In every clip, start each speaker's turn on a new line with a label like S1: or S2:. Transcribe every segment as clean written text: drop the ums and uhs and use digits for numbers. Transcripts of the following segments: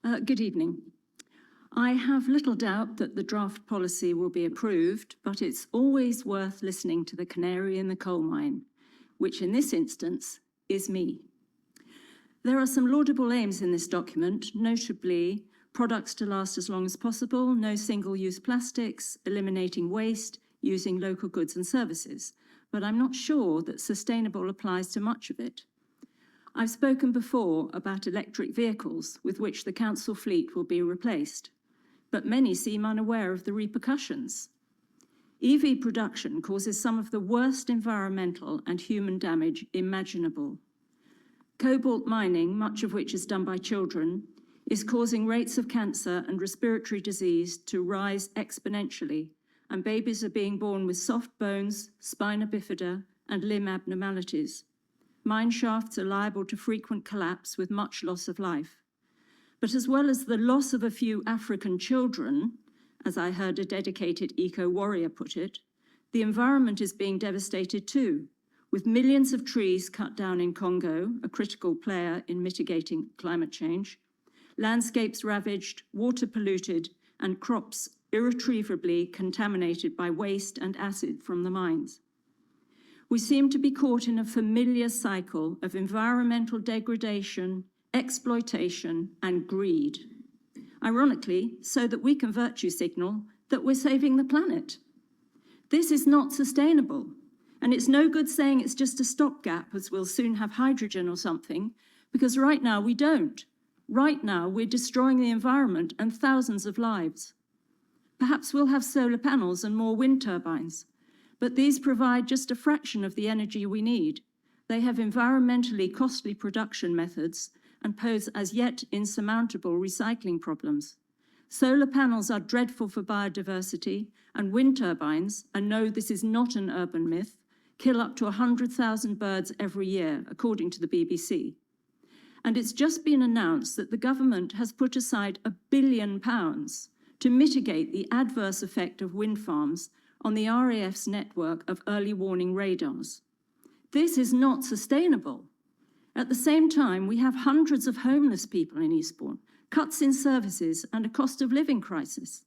S1: Good evening. I have little doubt that the draft policy will be approved, but it's always worth listening to the canary in the coal mine, which in this instance is me. There are some laudable aims in this document, notably products to last as long as possible, no single-use plastics, eliminating waste, using local goods and services, but I'm not sure that sustainable applies to much of it. I've spoken before about electric vehicles with which the council fleet will be replaced, but many seem unaware of the repercussions. EV production causes some of the worst environmental and human damage imaginable. Cobalt mining, much of which is done by children, is causing rates of cancer and respiratory disease to rise exponentially, and babies are being born with soft bones, spina bifida, and limb abnormalities. Mine shafts are liable to frequent collapse with much loss of life. But as well as the loss of a few African children, as I heard a dedicated eco-warrior put it, the environment is being devastated too, with millions of trees cut down in Congo, a critical player in mitigating climate change, landscapes ravaged, water polluted, and crops irretrievably contaminated by waste and acid from the mines. We seem to be caught in a familiar cycle of environmental degradation, exploitation, and greed. Ironically, so that we can virtue signal that we're saving the planet. This is not sustainable, and it's no good saying it's just a stopgap as we'll soon have hydrogen or something, because right now we don't. Right now we're destroying the environment and thousands of lives. Perhaps we'll have solar panels and more wind turbines, but these provide just a fraction of the energy we need. They have environmentally costly production methods and pose as yet insurmountable recycling problems. Solar panels are dreadful for biodiversity, and wind turbines, and no, this is not an urban myth, kill up to 100,000 birds every year, according to the BBC. And it's just been announced that the government has put aside £1 billion to mitigate the adverse effect of wind farms on the RAF's network of early warning radars. This is not sustainable. At the same time, we have hundreds of homeless people in Eastbourne, cuts in services, and a cost of living crisis.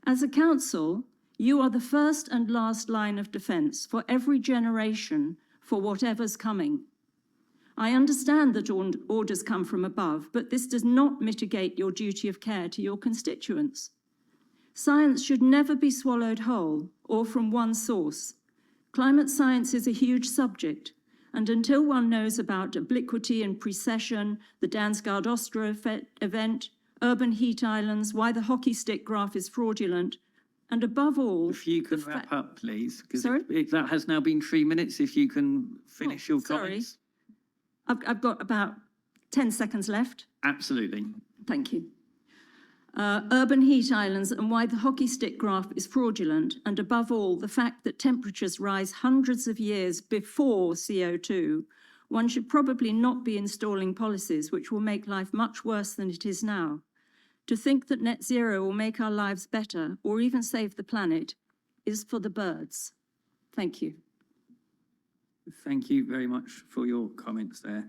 S1: As a council, you are the first and last line of defence for every generation for whatever's coming. I understand that orders come from above, but this does not mitigate your duty of care to your constituents. Science should never be swallowed whole or from one source. Climate science is a huge subject, and until one knows about obliquity and precession, the Dansgaard Ostra event, urban heat islands, why the hockey stick graph is fraudulent, and above all...
S2: If you can wrap up, please, because
S1: Sorry?
S2: That has now been 3 minutes. If you can finish your comments.
S1: I've got about 10 seconds left.
S2: Absolutely.
S1: Thank you. Urban heat islands and why the hockey stick graph is fraudulent, and above all, the fact that temperatures rise hundreds of years before CO2, one should probably not be installing policies which will make life much worse than it is now. To think that net zero will make our lives better or even save the planet is for the birds. Thank you.
S2: Thank you very much for your comments there.